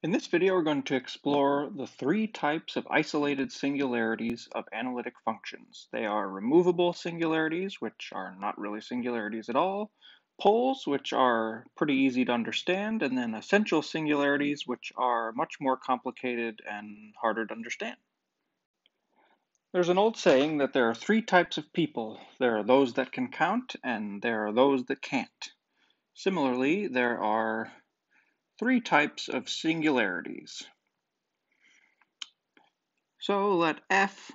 In this video, we're going to explore the three types of isolated singularities of analytic functions. They are removable singularities, which are not really singularities at all, poles, which are pretty easy to understand, and then essential singularities, which are much more complicated and harder to understand. There's an old saying that there are three types of people. There are those that can count, and there are those that can't. Similarly, there are three types of singularities. So let F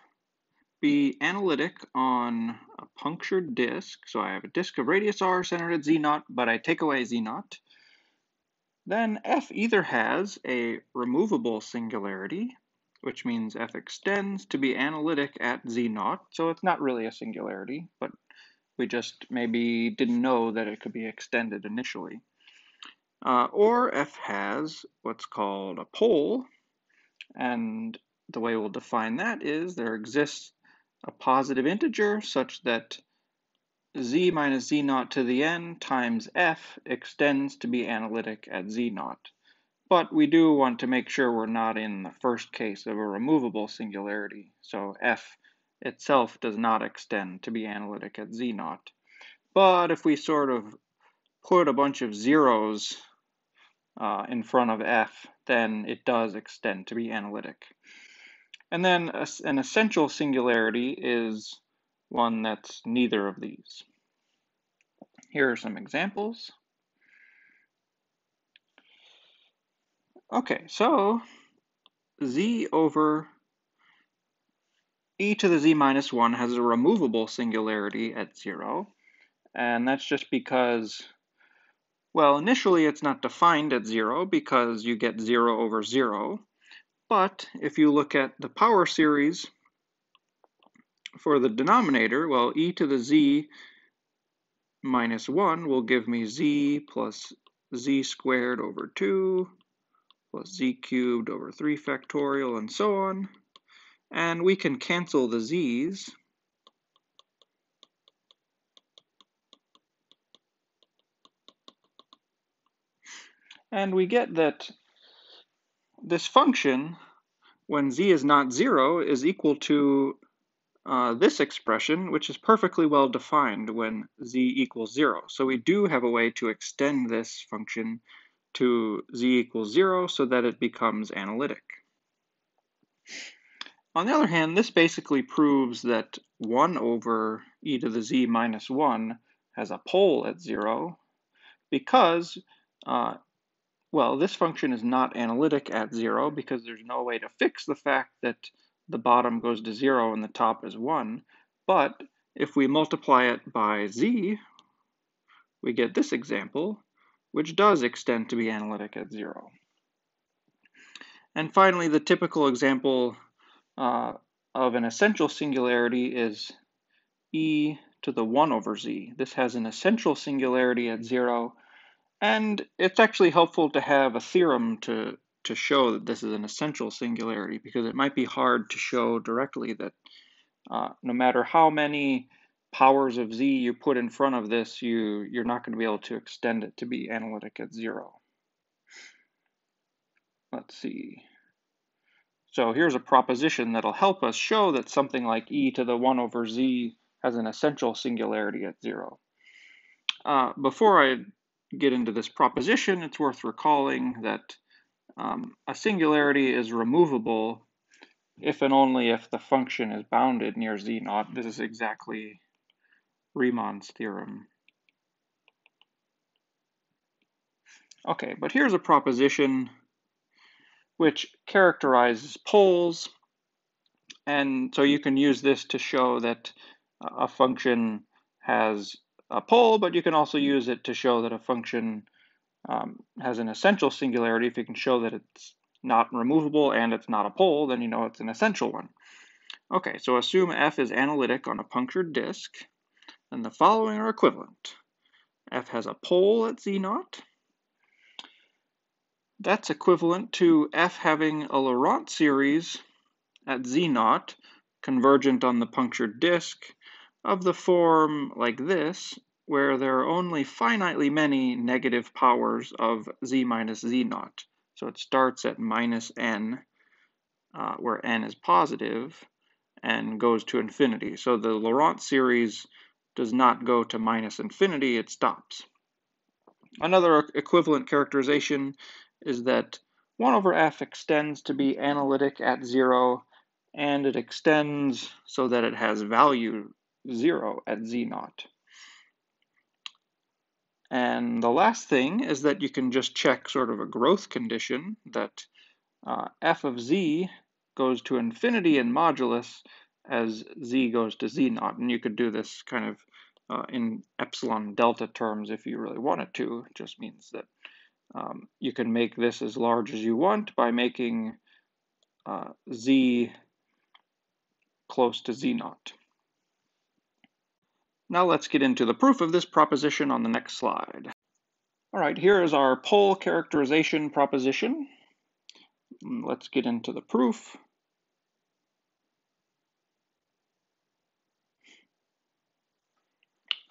be analytic on a punctured disk. So I have a disk of radius r centered at z0, but I take away z0. Then F either has a removable singularity, which means F extends to be analytic at z0. So it's not really a singularity, but we just maybe didn't know that it could be extended initially. Or F has what's called a pole, and the way we'll define that is there exists a positive integer such that z minus z0 to the n times f extends to be analytic at z0. But we do want to make sure we're not in the first case of a removable singularity, so f itself does not extend to be analytic at z0. But if we sort of put a bunch of zeros in front of f, then it does extend to be analytic. And then an essential singularity is one that's neither of these. Here are some examples. Okay, so z over e to the z minus 1 has a removable singularity at 0. And that's just because, well, initially it's not defined at 0 because you get 0 over 0. But if you look at the power series for the denominator, well, e to the z minus 1 will give me z plus z squared over 2 plus z cubed over 3 factorial and so on. And we can cancel the z's. And we get that this function, when z is not 0, is equal to this expression, which is perfectly well defined when z equals 0. So we do have a way to extend this function to z equals 0 so that it becomes analytic. On the other hand, this basically proves that 1 over e to the z minus 1 has a pole at 0 because, well, this function is not analytic at 0 because there's no way to fix the fact that the bottom goes to 0 and the top is 1. But if we multiply it by z, we get this example, which does extend to be analytic at 0. And finally, the typical example of an essential singularity is e to the 1 over z. This has an essential singularity at 0, and it's actually helpful to have a theorem to show that this is an essential singularity, because it might be hard to show directly that no matter how many powers of z you put in front of this, you're not going to be able to extend it to be analytic at 0. Let's see. So here's a proposition that'll help us show that something like e to the 1 over z has an essential singularity at 0. Before I get into this proposition, it's worth recalling that a singularity is removable if and only if the function is bounded near z0. This is exactly Riemann's theorem. Okay, but here's a proposition which characterizes poles, and so you can use this to show that a function has a pole, but you can also use it to show that a function has an essential singularity. If you can show that it's not removable and it's not a pole, then you know it's an essential one. Okay, so assume f is analytic on a punctured disk, and the following are equivalent. F has a pole at z0. That's equivalent to f having a Laurent series at z0, convergent on the punctured disk, of the form like this, where there are only finitely many negative powers of z minus z0. So it starts at minus n, where n is positive, and goes to infinity. So the Laurent series does not go to minus infinity, it stops. Another equivalent characterization is that 1 over f extends to be analytic at 0, and it extends so that it has value 0 at z0. And the last thing is that you can just check sort of a growth condition that f of z goes to infinity in modulus as z goes to z0. And you could do this kind of in epsilon delta terms if you really wanted to. It just means that you can make this as large as you want by making z close to z0. Now let's get into the proof of this proposition on the next slide. All right, here is our pole characterization proposition. Let's get into the proof.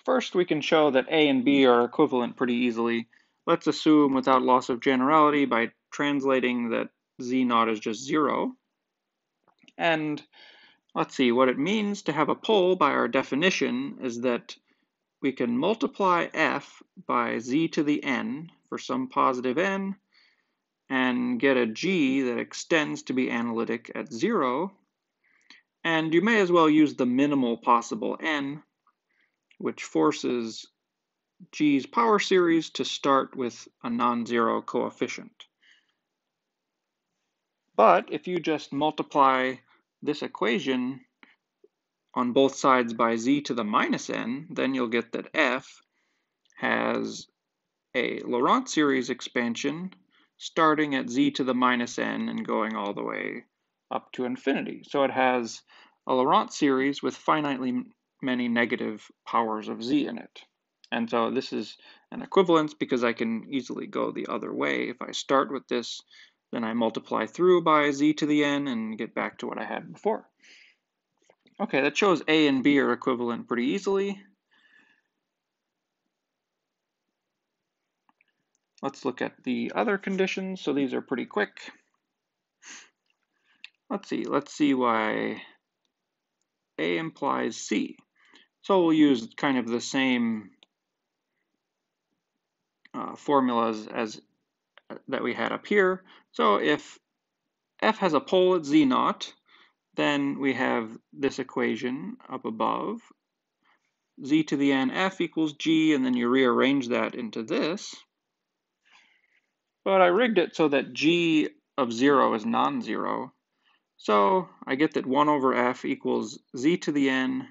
First, we can show that A and B are equivalent pretty easily. Let's assume without loss of generality by translating that z0 is just 0. And let's see, what it means to have a pole by our definition is that we can multiply f by z to the n for some positive n and get a g that extends to be analytic at 0. And you may as well use the minimal possible n, which forces g's power series to start with a non-zero coefficient. But if you just multiply this equation on both sides by z to the minus n, then you'll get that f has a Laurent series expansion starting at z to the minus n and going all the way up to infinity. So it has a Laurent series with finitely many negative powers of z in it. And so this is an equivalence because I can easily go the other way. If I start with this, then I multiply through by z to the n and get back to what I had before. Okay, that shows A and B are equivalent pretty easily. Let's look at the other conditions. So these are pretty quick. Let's see why A implies C. So we'll use kind of the same formulas as that we had up here. So if f has a pole at z0, then we have this equation up above. Z to the n f equals g, and then you rearrange that into this. But I rigged it so that g of 0 is non-zero. So I get that 1 over f equals z to the n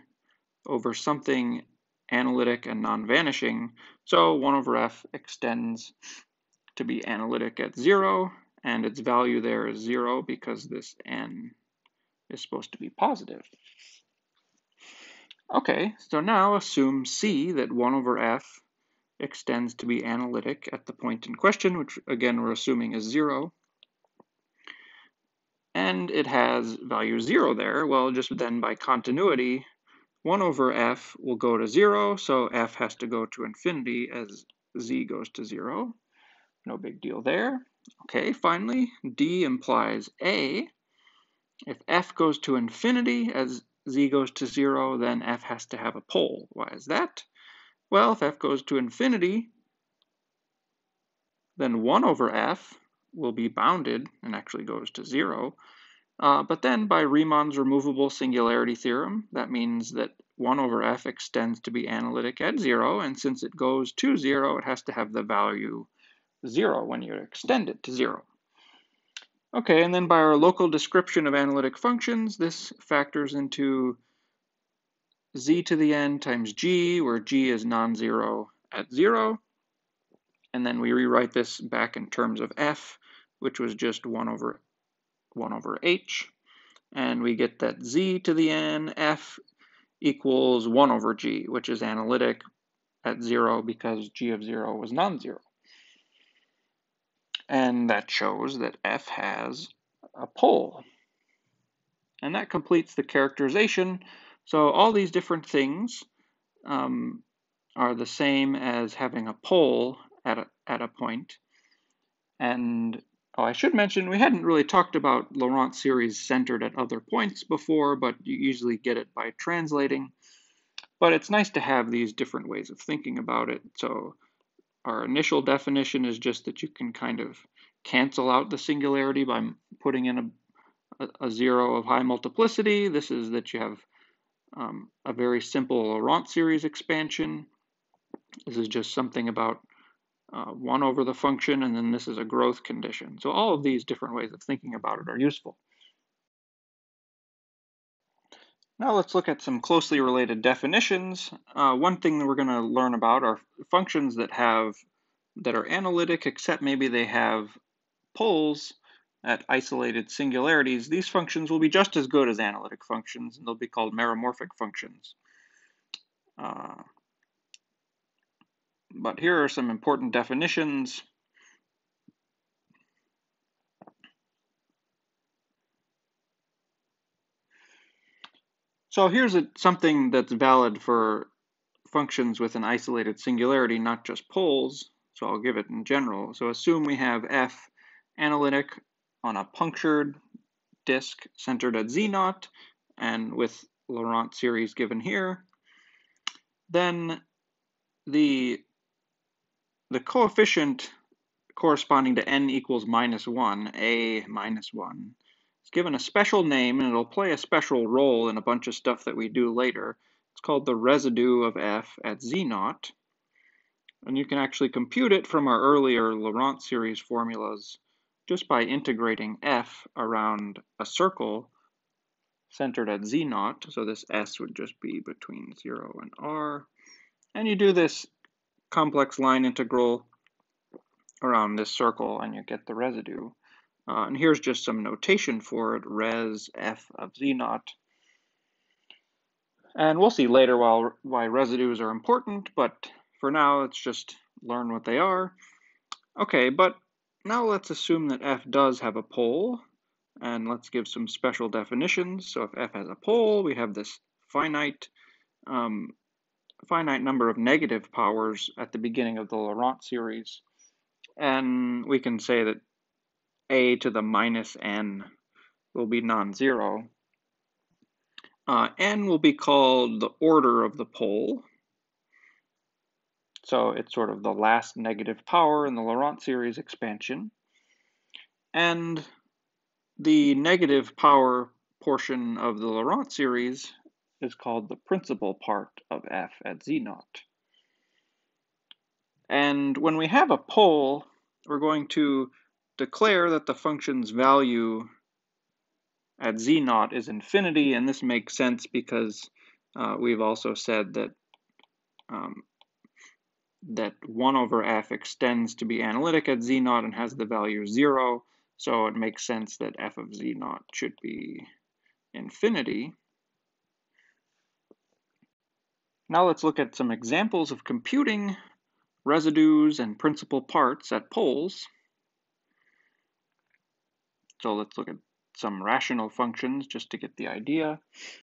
over something analytic and non-vanishing. So 1 over f extends to be analytic at 0, and its value there is 0 because this n is supposed to be positive. Okay, so now assume C that 1 over f extends to be analytic at the point in question, which again we're assuming is 0. And it has value 0 there. Well, just then by continuity, 1 over f will go to 0, so f has to go to infinity as z goes to 0. No big deal there. Okay, finally, D implies A. If f goes to infinity as z goes to 0, then f has to have a pole. Why is that? Well, if f goes to infinity, then 1 over f will be bounded and actually goes to 0. But then by Riemann's removable singularity theorem, that means that 1 over f extends to be analytic at 0, and since it goes to 0, it has to have the value 0 when you extend it to 0. Okay, and then by our local description of analytic functions, this factors into z to the n times g, where g is non-zero at 0. And then we rewrite this back in terms of f, which was just 1 over h. And we get that z to the n f equals 1 over g, which is analytic at 0 because g of 0 was non-zero. And that shows that f has a pole. And that completes the characterization. So all these different things are the same as having a pole at a point. And Oh, I should mention we hadn't really talked about Laurent series centered at other points before, but you usually get it by translating. But it's nice to have these different ways of thinking about it. So our initial definition is just that you can kind of cancel out the singularity by putting in a zero of high multiplicity. This is that you have a very simple Laurent series expansion. This is just something about 1 over the function, and then this is a growth condition. So all of these different ways of thinking about it are useful. Now let's look at some closely related definitions. One thing that we're going to learn about are functions that are analytic, except maybe they have poles at isolated singularities. These functions will be just as good as analytic functions, and they'll be called meromorphic functions. But here are some important definitions. So here's something that's valid for functions with an isolated singularity, not just poles. So I'll give it in general. So assume we have f analytic on a punctured disk centered at z0 and with Laurent series given here. Then the coefficient corresponding to n equals -1, a -1, is given a special name, and it'll play a special role in a bunch of stuff that we do later. It's called the residue of f at z0. And you can actually compute it from our earlier Laurent series formulas just by integrating f around a circle centered at z0. So this s would just be between 0 and r. And you do this complex line integral around this circle, and you get the residue. And here's just some notation for it, res f of z0. And we'll see later why residues are important, but for now, let's just learn what they are. Okay, but now let's assume that f does have a pole, and let's give some special definitions. So if f has a pole, we have this finite number of negative powers at the beginning of the Laurent series. And we can say that a to the minus n will be non-zero. N will be called the order of the pole. So it's sort of the last negative power in the Laurent series expansion. And the negative power portion of the Laurent series is called the principal part of f at z0. And when we have a pole, we're going to declare that the function's value at z0 is infinity, and this makes sense because we've also said that that 1 over f extends to be analytic at z0 and has the value 0, so it makes sense that f of z0 should be infinity. Now let's look at some examples of computing residues and principal parts at poles. So let's look at some rational functions just to get the idea.